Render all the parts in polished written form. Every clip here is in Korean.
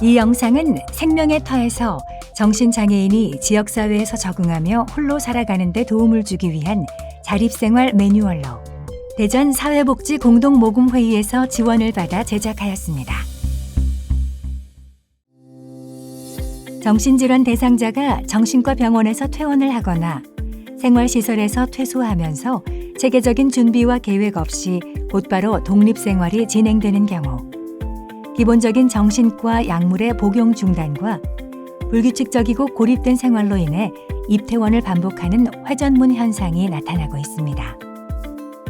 이 영상은 생명의 터에서 정신장애인이 지역사회에서 적응하며 홀로 살아가는 데 도움을 주기 위한 자립생활 매뉴얼로 대전 사회복지공동모금회의에서 지원을 받아 제작하였습니다. 정신질환 대상자가 정신과 병원에서 퇴원을 하거나 생활시설에서 퇴소하면서 체계적인 준비와 계획 없이 곧바로 독립생활이 진행되는 경우 기본적인 정신과 약물의 복용 중단과 불규칙적이고 고립된 생활로 인해 입퇴원을 반복하는 회전문 현상이 나타나고 있습니다.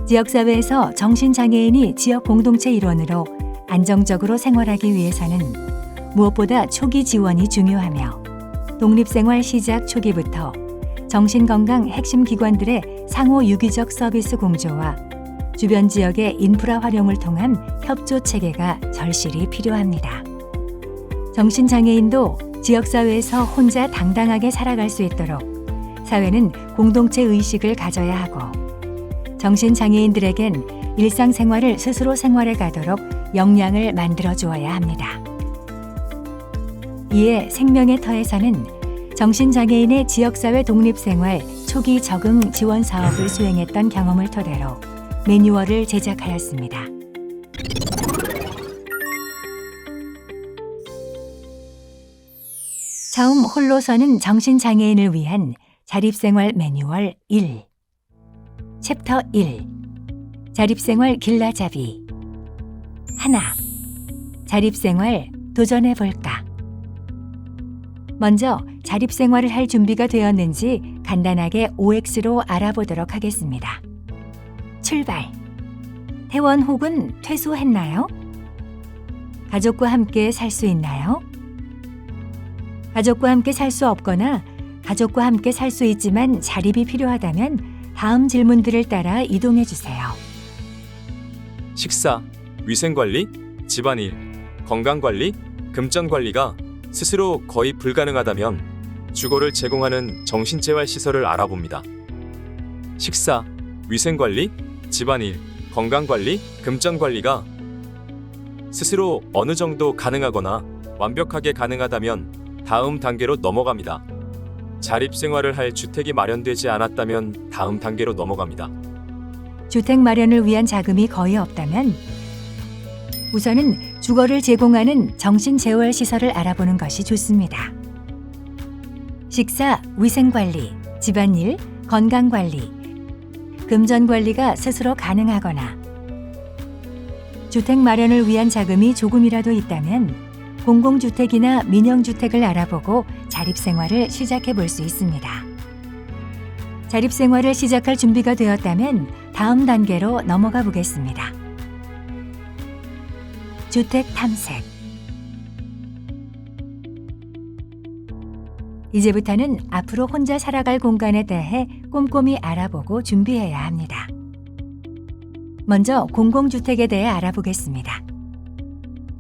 지역사회에서 정신장애인이 지역 공동체 일원으로 안정적으로 생활하기 위해서는 무엇보다 초기 지원이 중요하며 독립생활 시작 초기부터 정신건강 핵심 기관들의 상호 유기적 서비스 공조와 주변 지역의 인프라 활용을 통한 협조 체계가 절실히 필요합니다. 정신장애인도 지역사회에서 혼자 당당하게 살아갈 수 있도록 사회는 공동체 의식을 가져야 하고 정신장애인들에겐 일상생활을 스스로 생활해 가도록 역량을 만들어 주어야 합니다. 이에 생명의 터에서는 정신장애인의 지역사회 독립생활 초기 적응 지원 사업을 수행했던 경험을 토대로 매뉴얼을 제작하였습니다. 처음 홀로 서는 정신장애인을 위한 자립생활 매뉴얼 1 챕터 1 자립생활 길라잡이 하나 자립생활 도전해볼까. 먼저 자립생활을 할 준비가 되었는지 간단하게 OX로 알아보도록 하겠습니다. 출발. 퇴원 혹은 퇴소했나요? 가족과 함께 살 수 있나요? 가족과 함께 살 수 없거나 가족과 함께 살 수 있지만 자립이 필요하다면 다음 질문들을 따라 이동해 주세요. 식사, 위생관리, 집안일, 건강관리, 금전관리가 스스로 거의 불가능하다면 주거를 제공하는 정신재활시설을 알아봅니다. 식사, 위생관리, 집안일, 건강관리, 금전관리가 스스로 어느 정도 가능하거나 완벽하게 가능하다면 다음 단계로 넘어갑니다. 자립생활을 할 주택이 마련되지 않았다면 다음 단계로 넘어갑니다. 주택 마련을 위한 자금이 거의 없다면 우선은 주거를 제공하는 정신재활시설을 알아보는 것이 좋습니다. 식사, 위생관리, 집안일, 건강관리, 금전관리가 스스로 가능하거나 주택 마련을 위한 자금이 조금이라도 있다면 공공주택이나 민영주택을 알아보고 자립생활을 시작해 볼 수 있습니다. 자립생활을 시작할 준비가 되었다면 다음 단계로 넘어가 보겠습니다. 주택 탐색. 이제부터는 앞으로 혼자 살아갈 공간에 대해 꼼꼼히 알아보고 준비해야 합니다. 먼저 공공주택에 대해 알아보겠습니다.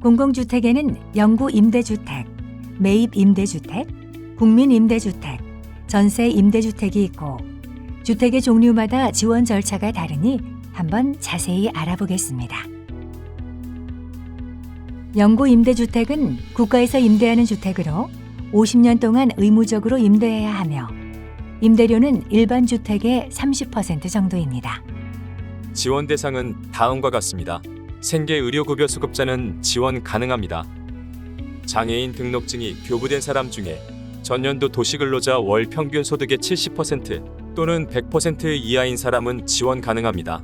공공주택에는 영구임대주택, 매입임대주택, 국민임대주택, 전세임대주택이 있고 주택의 종류마다 지원 절차가 다르니 한번 자세히 알아보겠습니다. 영구임대주택은 국가에서 임대하는 주택으로 50년 동안 의무적으로 임대해야 하며 임대료는 일반 주택의 30% 정도입니다. 지원 대상은 다음과 같습니다. 생계의료급여 수급자는 지원 가능합니다. 장애인 등록증이 교부된 사람 중에 전년도 도시근로자 월 평균 소득의 70% 또는 100% 이하인 사람은 지원 가능합니다.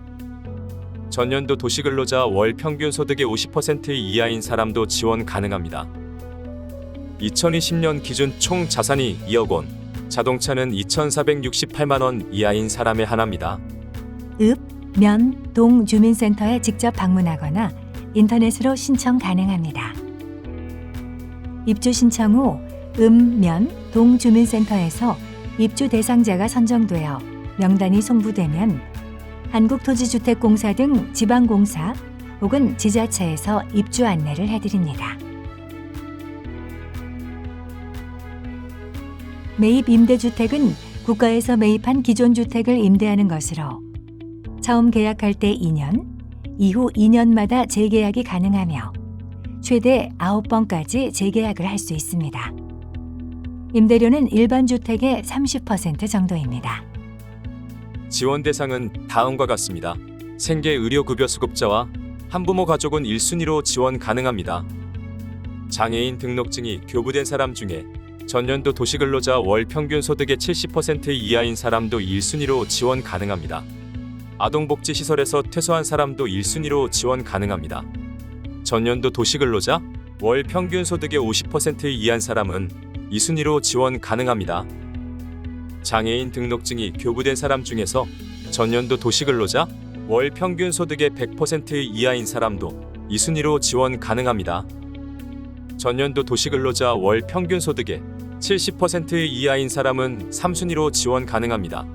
전년도 도시근로자 월 평균 소득의 50% 이하인 사람도 지원 가능합니다. 2020년 기준 총 자산이 2억 원, 자동차는 2,468만 원 이하인 사람에 한합니다. 읍, 면, 동 주민센터에 직접 방문하거나 인터넷으로 신청 가능합니다. 입주 신청 후 면, 동 주민센터에서 입주 대상자가 선정되어 명단이 송부되면 한국토지주택공사 등 지방공사 혹은 지자체에서 입주 안내를 해드립니다. 매입 임대주택은 국가에서 매입한 기존 주택을 임대하는 것으로 처음 계약할 때 2년, 이후 2년마다 재계약이 가능하며 최대 9번까지 재계약을 할 수 있습니다. 임대료는 일반 주택의 30% 정도입니다. 지원 대상은 다음과 같습니다. 생계 의료급여 수급자와 한부모 가족은 1순위로 지원 가능합니다. 장애인 등록증이 교부된 사람 중에 전년도 도시근로자 월 평균 소득의 70% 이하인 사람도 1순위로 지원 가능합니다. 아동복지시설에서 퇴소한 사람도 1순위로 지원 가능합니다. 전년도 도시근로자 월 평균 소득의 50% 이하인 사람은 2순위로 지원 가능합니다. 장애인 등록증이 교부된 사람 중에서 전년도 도시근로자 월 평균 소득의 100% 이하인 사람도 2순위로 지원 가능합니다. 전년도 도시근로자 월 평균 소득의 70% 이하인 사람은 3순위로 지원 가능합니다.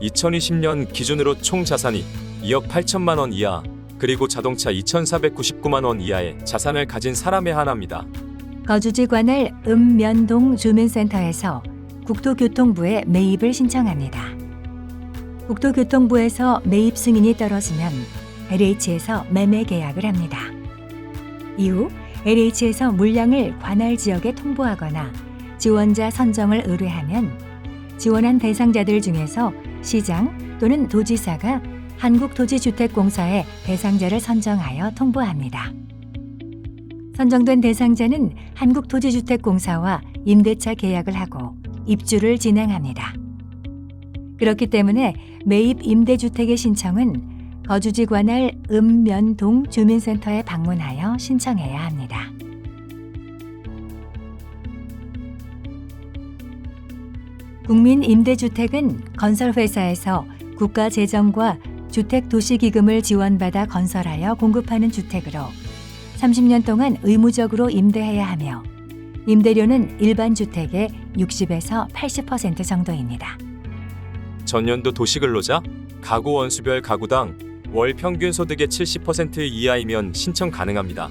2020년 기준으로 총 자산이 2억 8천만 원 이하, 그리고 자동차 2,499만 원 이하의 자산을 가진 사람에 한합니다. 거주지 관할 읍면동 주민센터에서 국토교통부에 매입을 신청합니다. 국토교통부에서 매입 승인이 떨어지면 LH에서 매매 계약을 합니다. 이후 LH에서 물량을 관할 지역에 통보하거나 지원자 선정을 의뢰하면 지원한 대상자들 중에서 시장 또는 도지사가 한국토지주택공사에 대상자를 선정하여 통보합니다. 선정된 대상자는 한국토지주택공사와 임대차 계약을 하고 입주를 진행합니다. 그렇기 때문에 매입 임대주택의 신청은 거주지 관할 읍면동 주민센터에 방문하여 신청해야 합니다. 국민임대주택은 건설회사에서 국가재정과 주택도시기금을 지원받아 건설하여 공급하는 주택으로 30년 동안 의무적으로 임대해야 하며 임대료는 일반 주택의 60에서 80% 정도입니다. 전년도 도시근로자 가구 원수별 가구당 월 평균 소득의 70% 이하이면 신청 가능합니다.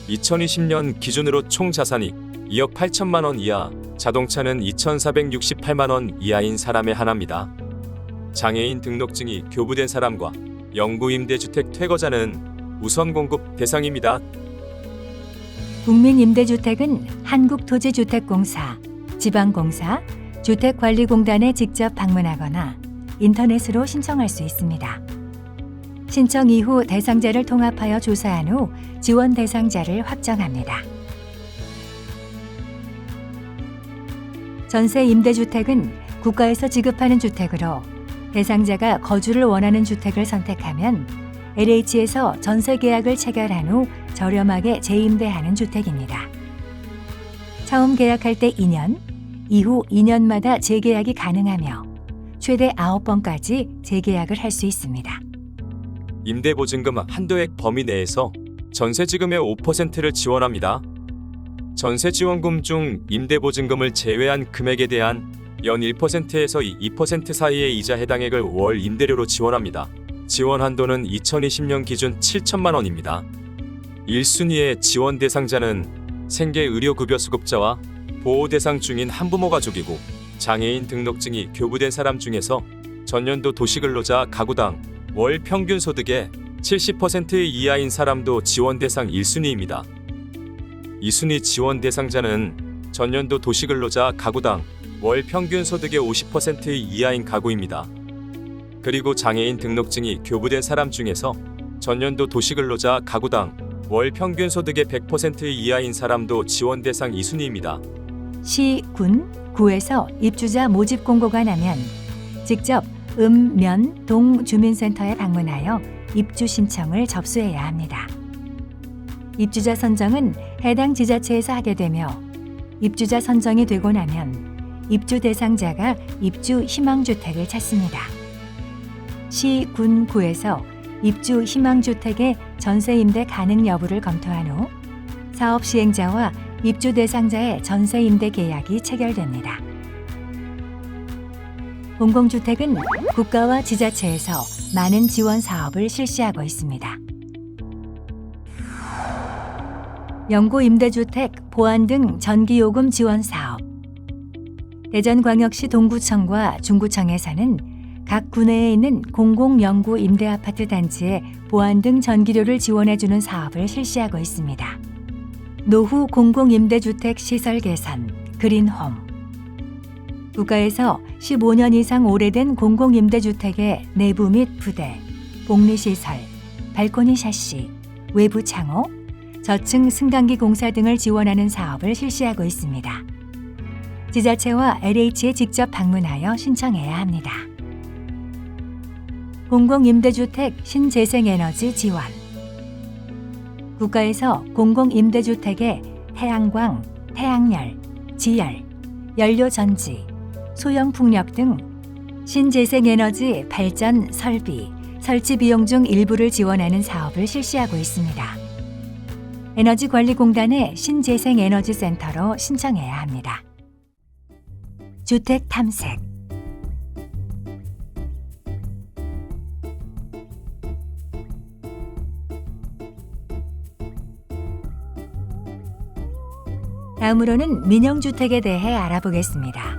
2020년 기준으로 총 자산이 2억 8천만 원 이하, 자동차는 2,468만 원 이하인 사람에 한합니다. 장애인 등록증이 교부된 사람과 영구임대주택 퇴거자는 우선 공급 대상입니다. 국민임대주택은 한국토지주택공사, 지방공사, 주택관리공단에 직접 방문하거나 인터넷으로 신청할 수 있습니다. 신청 이후 대상자를 통합하여 조사한 후 지원 대상자를 확정합니다. 전세 임대주택은 국가에서 지급하는 주택으로 대상자가 거주를 원하는 주택을 선택하면 LH에서 전세 계약을 체결한 후 저렴하게 재임대하는 주택입니다. 처음 계약할 때 2년, 이후 2년마다 재계약이 가능하며 최대 9번까지 재계약을 할 수 있습니다. 임대보증금 한도액 범위 내에서 전세지금의 5%를 지원합니다. 전세지원금 중 임대보증금을 제외한 금액에 대한 연 1%에서 2% 사이의 이자 해당액을 월 임대료로 지원합니다. 지원 한도는 2020년 기준 7천만 원입니다. 1순위의 지원 대상자는 생계의료급여 수급자와 보호대상 중인 한부모 가족이고 장애인 등록증이 교부된 사람 중에서 전년도 도시근로자 가구당 월 평균 소득의 70% 이하인 사람도 지원 대상 1순위입니다. 2순위 지원 대상자는 전년도 도시근로자 가구당 월 평균 소득의 50% 이하인 가구입니다. 그리고 장애인 등록증이 교부된 사람 중에서 전년도 도시근로자 가구당 월 평균 소득의 100% 이하인 사람도 지원 대상 2순위입니다. 시, 군, 구에서 입주자 모집 공고가 나면 직접 읍면, 동 주민센터에 방문하여 입주 신청을 접수해야 합니다. 입주자 선정은 해당 지자체에서 하게 되며 입주자 선정이 되고 나면 입주 대상자가 입주 희망주택을 찾습니다. 시, 군, 구에서 입주 희망주택의 전세 임대 가능 여부를 검토한 후 사업 시행자와 입주 대상자의 전세 임대 계약이 체결됩니다. 공공주택은 국가와 지자체에서 많은 지원 사업을 실시하고 있습니다. 영구 임대주택, 보안 등 전기요금 지원 사업. 대전광역시 동구청과 중구청에서는 각 구내에 있는 공공연구 임대아파트 단지에 보안 등 전기료를 지원해주는 사업을 실시하고 있습니다. 노후 공공임대주택 시설 개선, 그린홈. 국가에서 15년 이상 오래된 공공임대주택의 내부 및 부대, 복리시설, 발코니 샤시, 외부 창호, 저층 승강기 공사 등을 지원하는 사업을 실시하고 있습니다. 지자체와 LH에 직접 방문하여 신청해야 합니다. 공공임대주택 신재생에너지 지원. 국가에서 공공임대주택에 태양광, 태양열, 지열, 연료전지, 소형풍력 등 신재생에너지 발전 설비, 설치 비용 중 일부를 지원하는 사업을 실시하고 있습니다. 에너지관리공단의 신재생에너지센터로 신청해야 합니다. 주택 탐색. 다음으로는 민영주택에 대해 알아보겠습니다.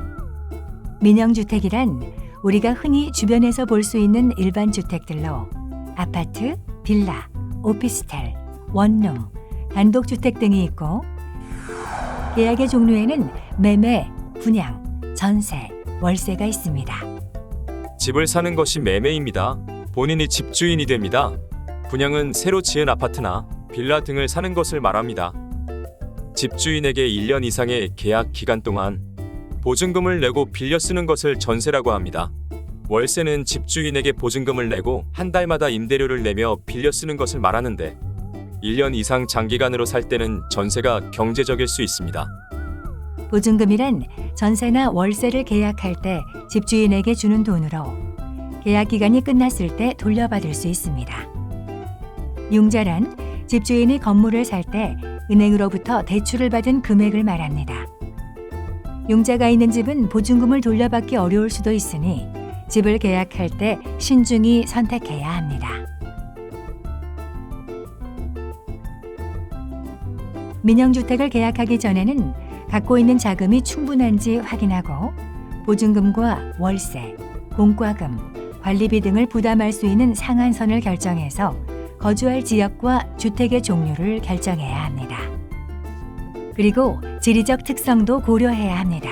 민영주택이란 우리가 흔히 주변에서 볼 수 있는 일반 주택들로 아파트, 빌라, 오피스텔, 원룸, 단독주택 등이 있고 계약의 종류에는 매매, 분양, 전세, 월세가 있습니다. 집을 사는 것이 매매입니다. 본인이 집주인이 됩니다. 분양은 새로 지은 아파트나 빌라 등을 사는 것을 말합니다. 집주인에게 1년 이상의 계약 기간 동안 보증금을 내고 빌려 쓰는 것을 전세라고 합니다. 월세는 집주인에게 보증금을 내고 한 달마다 임대료를 내며 빌려 쓰는 것을 말하는데 1년 이상 장기간으로 살 때는 전세가 경제적일 수 있습니다. 보증금이란 전세나 월세를 계약할 때 집주인에게 주는 돈으로 계약 기간이 끝났을 때 돌려받을 수 있습니다. 융자란 집주인이 건물을 살 때 은행으로부터 대출을 받은 금액을 말합니다. 융자가 있는 집은 보증금을 돌려받기 어려울 수도 있으니 집을 계약할 때 신중히 선택해야 합니다. 민영주택을 계약하기 전에는 갖고 있는 자금이 충분한지 확인하고 보증금과 월세, 공과금, 관리비 등을 부담할 수 있는 상한선을 결정해서 거주할 지역과 주택의 종류를 결정해야 합니다. 그리고 지리적 특성도 고려해야 합니다.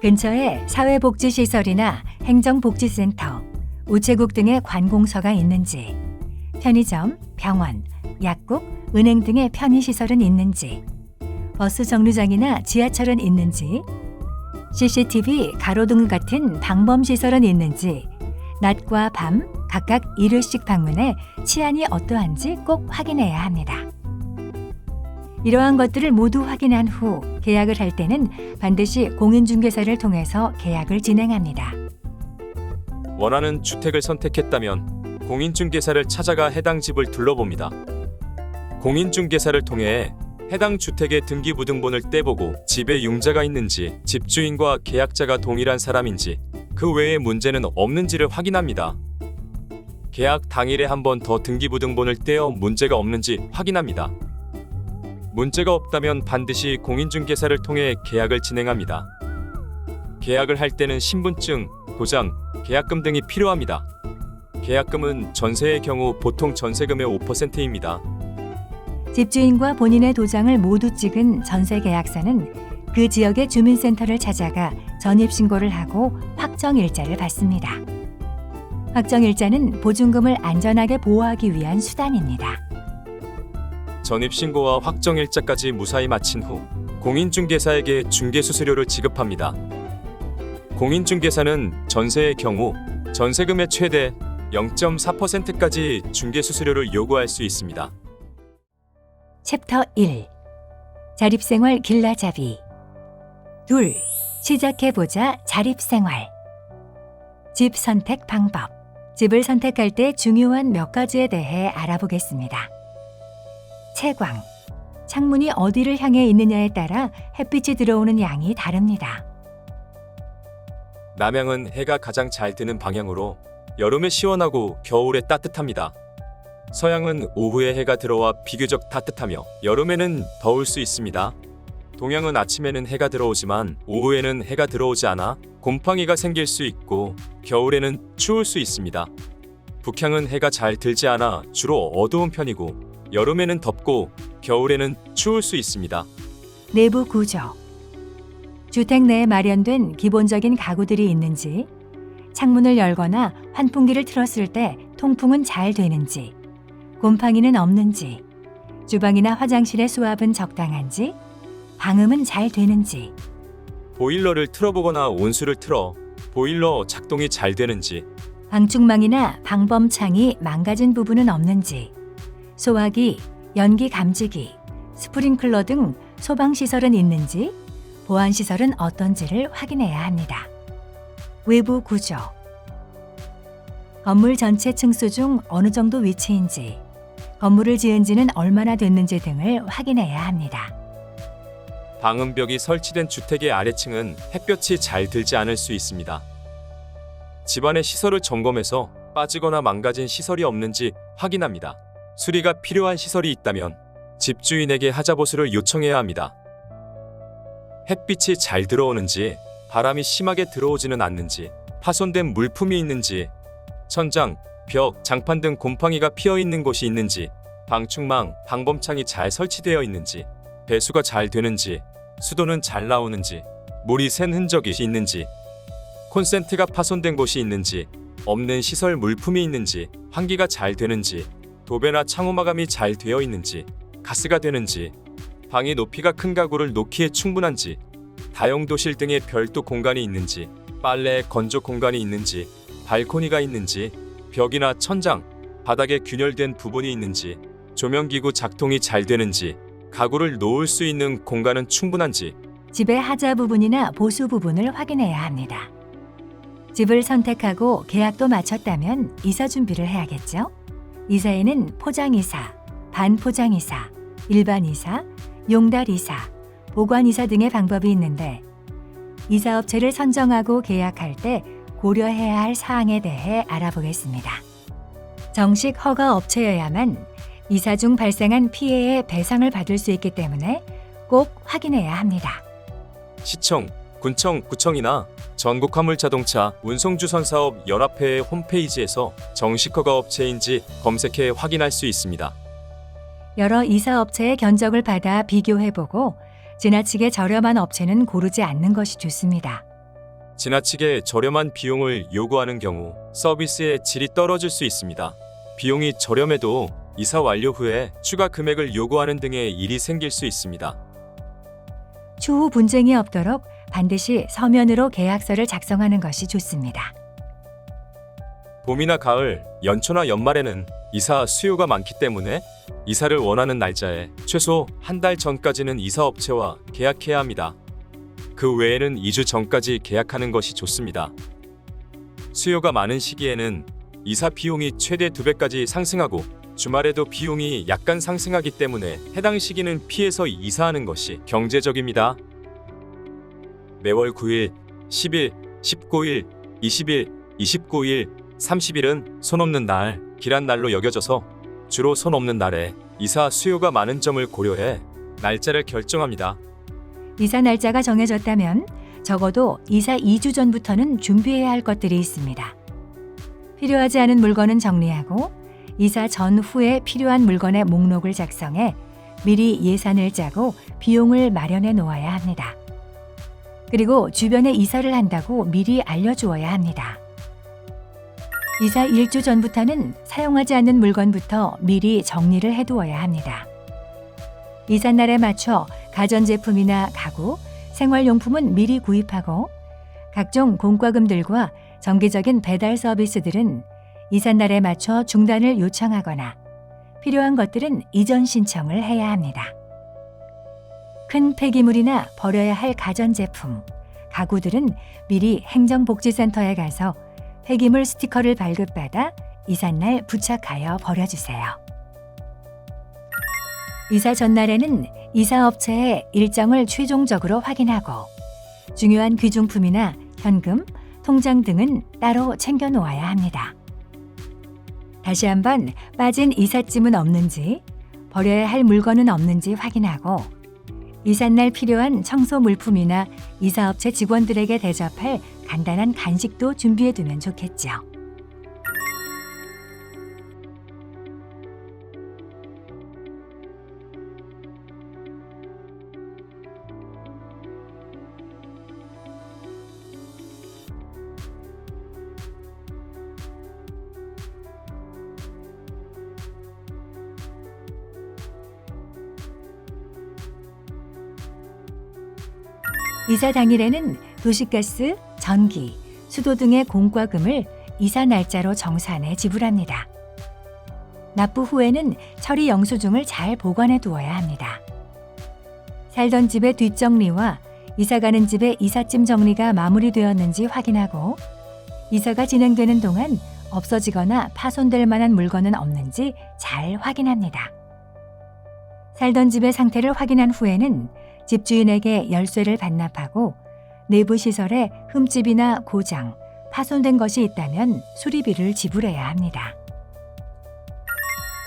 근처에 사회복지시설이나 행정복지센터, 우체국 등의 관공서가 있는지, 편의점, 병원, 약국, 은행 등의 편의시설은 있는지, 버스 정류장이나 지하철은 있는지, CCTV, 가로등 같은 방범시설은 있는지, 낮과 밤 각각 1회씩 방문해 치안이 어떠한지 꼭 확인해야 합니다. 이러한 것들을 모두 확인한 후 계약을 할 때는 반드시 공인중개사를 통해서 계약을 진행합니다. 원하는 주택을 선택했다면 공인중개사를 찾아가 해당 집을 둘러봅니다. 공인중개사를 통해 해당 주택의 등기부등본을 떼보고 집에 융자가 있는지, 집주인과 계약자가 동일한 사람인지, 그 외에 문제는 없는지를 확인합니다. 계약 당일에 한 번 더 등기부등본을 떼어 문제가 없는지 확인합니다. 문제가 없다면 반드시 공인중개사를 통해 계약을 진행합니다. 계약을 할 때는 신분증, 도장, 계약금 등이 필요합니다. 계약금은 전세의 경우 보통 전세금의 5%입니다. 집주인과 본인의 도장을 모두 찍은 전세계약서는 그 지역의 주민센터를 찾아가 전입신고를 하고 확정일자를 받습니다. 확정일자는 보증금을 안전하게 보호하기 위한 수단입니다. 전입신고와 확정일자까지 무사히 마친 후 공인중개사에게 중개수수료를 지급합니다. 공인중개사는 전세의 경우 전세금의 최대 0.4%까지 중개수수료를 요구할 수 있습니다. 챕터 1. 자립생활 길라잡이. 2. 시작해보자 자립생활. 집 선택 방법. 집을 선택할 때 중요한 몇 가지에 대해 알아보겠습니다. 채광. 창문이 어디를 향해 있느냐에 따라 햇빛이 들어오는 양이 다릅니다. 남향은 해가 가장 잘 드는 방향으로 여름에 시원하고 겨울에 따뜻합니다. 서양은 오후에 해가 들어와 비교적 따뜻하며 여름에는 더울 수 있습니다. 동양은 아침에는 해가 들어오지만 오후에는 해가 들어오지 않아 곰팡이가 생길 수 있고 겨울에는 추울 수 있습니다. 북향은 해가 잘 들지 않아 주로 어두운 편이고 여름에는 덥고 겨울에는 추울 수 있습니다. 내부 구조. 주택 내에 마련된 기본적인 가구들이 있는지, 창문을 열거나 환풍기를 틀었을 때 통풍은 잘 되는지, 곰팡이는 없는지, 주방이나 화장실의 수압은 적당한지, 방음은 잘 되는지, 보일러를 틀어보거나 온수를 틀어 보일러 작동이 잘 되는지, 방충망이나 방범창이 망가진 부분은 없는지, 소화기, 연기 감지기, 스프링클러 등 소방시설은 있는지, 보안시설은 어떤지를 확인해야 합니다. 외부 구조. 건물 전체 층수 중 어느 정도 위치인지, 건물을 지은 지는 얼마나 됐는지 등을 확인해야 합니다. 방음벽이 설치된 주택의 아래층은 햇볕이 잘 들지 않을 수 있습니다. 집안의 시설을 점검해서 빠지거나 망가진 시설이 없는지 확인합니다. 수리가 필요한 시설이 있다면 집주인에게 하자보수를 요청해야 합니다. 햇빛이 잘 들어오는지, 바람이 심하게 들어오지는 않는지, 파손된 물품이 있는지, 천장, 벽, 장판 등 곰팡이가 피어 있는 곳이 있는지, 방충망, 방범창이 잘 설치되어 있는지, 배수가 잘 되는지, 수도는 잘 나오는지, 물이 샌 흔적이 있는지, 콘센트가 파손된 곳이 있는지, 없는 시설 물품이 있는지, 환기가 잘 되는지, 도배나 창호 마감이 잘 되어 있는지, 가스가 되는지, 방이 높이가 큰 가구를 놓기에 충분한지, 다용도실 등의 별도 공간이 있는지, 빨래 건조 공간이 있는지, 발코니가 있는지, 벽이나 천장, 바닥에 균열된 부분이 있는지, 조명기구 작동이 잘 되는지, 가구를 놓을 수 있는 공간은 충분한지, 집의 하자 부분이나 보수 부분을 확인해야 합니다. 집을 선택하고 계약도 마쳤다면 이사 준비를 해야겠죠? 이사에는 포장이사, 반포장이사, 일반이사, 용달이사, 보관이사 등의 방법이 있는데, 이사업체를 선정하고 계약할 때 고려해야 할 사항에 대해 알아보겠습니다. 정식 허가 업체여야만 이사 중 발생한 피해의 배상을 받을 수 있기 때문에 꼭 확인해야 합니다. 시청, 군청, 구청이나 전국화물자동차 운송주선사업 연합회의 홈페이지에서 정식 허가 업체인지 검색해 확인할 수 있습니다. 여러 이사업체의 견적을 받아 비교해보고 지나치게 저렴한 업체는 고르지 않는 것이 좋습니다. 지나치게 저렴한 비용을 요구하는 경우 서비스의 질이 떨어질 수 있습니다. 비용이 저렴해도 이사 완료 후에 추가 금액을 요구하는 등의 일이 생길 수 있습니다. 추후 분쟁이 없도록 반드시 서면으로 계약서를 작성하는 것이 좋습니다. 봄이나 가을, 연초나 연말에는 이사 수요가 많기 때문에 이사를 원하는 날짜에 최소 한 달 전까지는 이사업체와 계약해야 합니다. 그 외에는 2주 전까지 계약하는 것이 좋습니다. 수요가 많은 시기에는 이사 비용이 최대 2배까지 상승하고 주말에도 비용이 약간 상승하기 때문에 해당 시기는 피해서 이사하는 것이 경제적입니다. 매월 9일, 10일, 19일, 20일, 29일, 30일은 손 없는 날, 길한 날로 여겨져서 주로 손 없는 날에 이사 수요가 많은 점을 고려해 날짜를 결정합니다. 이사 날짜가 정해졌다면 적어도 이사 2주 전부터는 준비해야 할 것들이 있습니다. 필요하지 않은 물건은 정리하고 이사 전후에 필요한 물건의 목록을 작성해 미리 예산을 짜고 비용을 마련해 놓아야 합니다. 그리고 주변에 이사를 한다고 미리 알려주어야 합니다. 이사 1주 전부터는 사용하지 않는 물건부터 미리 정리를 해두어야 합니다. 이삿날에 맞춰 가전제품이나 가구, 생활용품은 미리 구입하고 각종 공과금들과 정기적인 배달 서비스들은 이삿날에 맞춰 중단을 요청하거나 필요한 것들은 이전 신청을 해야 합니다. 큰 폐기물이나 버려야 할 가전제품, 가구들은 미리 행정복지센터에 가서 폐기물 스티커를 발급받아 이삿날 부착하여 버려주세요. 이사 전날에는 이사업체의 일정을 최종적으로 확인하고 중요한 귀중품이나 현금, 통장 등은 따로 챙겨 놓아야 합니다. 다시 한번 빠진 이삿짐은 없는지, 버려야 할 물건은 없는지 확인하고 이삿날 필요한 청소 물품이나 이사업체 직원들에게 대접할 간단한 간식도 준비해 두면 좋겠죠. 이사 당일에는 도시가스, 전기, 수도 등의 공과금을 이사 날짜로 정산해 지불합니다. 납부 후에는 처리 영수증을 잘 보관해 두어야 합니다. 살던 집의 뒷정리와 이사가는 집의 이삿짐 정리가 마무리되었는지 확인하고 이사가 진행되는 동안 없어지거나 파손될 만한 물건은 없는지 잘 확인합니다. 살던 집의 상태를 확인한 후에는 집주인에게 열쇠를 반납하고 내부 시설에 흠집이나 고장, 파손된 것이 있다면 수리비를 지불해야 합니다.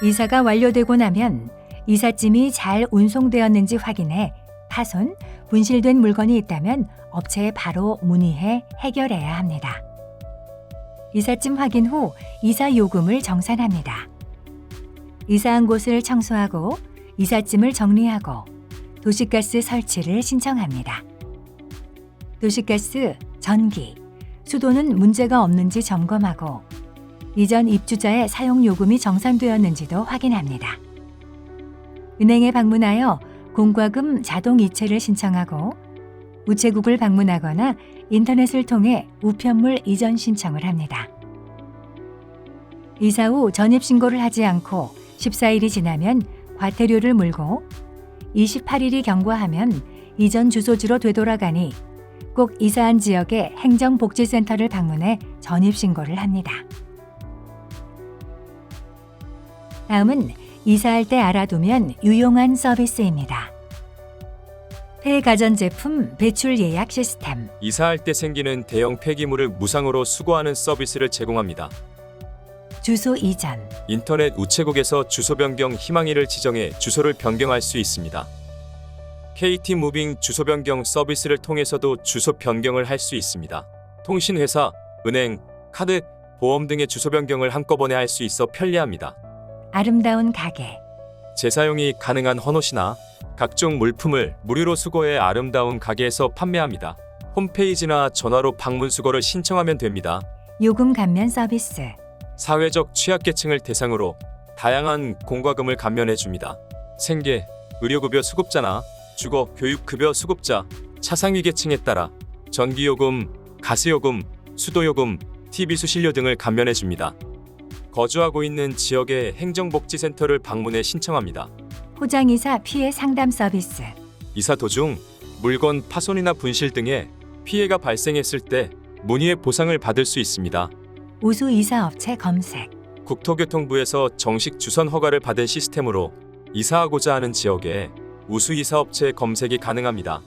이사가 완료되고 나면 이삿짐이 잘 운송되었는지 확인해 파손, 분실된 물건이 있다면 업체에 바로 문의해 해결해야 합니다. 이삿짐 확인 후 이사 요금을 정산합니다. 이사한 곳을 청소하고 이삿짐을 정리하고 도시가스 설치를 신청합니다. 도시가스, 전기, 수도는 문제가 없는지 점검하고 이전 입주자의 사용 요금이 정산되었는지도 확인합니다. 은행에 방문하여 공과금 자동 이체를 신청하고 우체국을 방문하거나 인터넷을 통해 우편물 이전 신청을 합니다. 이사 후 전입신고를 하지 않고 14일이 지나면 과태료를 물고 28일이 경과하면 이전 주소지로 되돌아가니 꼭 이사한 지역의 행정복지센터를 방문해 전입신고를 합니다. 다음은 이사할 때 알아두면 유용한 서비스입니다. 폐가전제품 배출 예약 시스템. 이사할 때 생기는 대형 폐기물을 무상으로 수거하는 서비스를 제공합니다. 주소 이전. 인터넷 우체국에서 주소 변경 희망일을 지정해 주소를 변경할 수 있습니다. KT 무빙 주소 변경 서비스를 통해서도 주소 변경을 할 수 있습니다. 통신회사, 은행, 카드, 보험 등의 주소 변경을 한꺼번에 할 수 있어 편리합니다. 아름다운 가게. 재사용이 가능한 헌옷이나 각종 물품을 무료로 수거해 아름다운 가게에서 판매합니다. 홈페이지나 전화로 방문 수거를 신청하면 됩니다. 요금 감면 서비스. 사회적 취약계층을 대상으로 다양한 공과금을 감면해 줍니다. 생계, 의료급여 수급자나 주거, 교육급여 수급자, 차상위계층에 따라 전기요금, 가스요금, 수도요금, TV 수신료 등을 감면해 줍니다. 거주하고 있는 지역의 행정복지센터를 방문해 신청합니다. 포장이사 피해 상담 서비스. 이사 도중 물건 파손이나 분실 등의 피해가 발생했을 때 문의해 보상을 받을 수 있습니다. 우수 이사업체 검색. 국토교통부에서 정식 주선 허가를 받은 시스템으로 이사하고자 하는 지역에 우수 이사업체 검색이 가능합니다.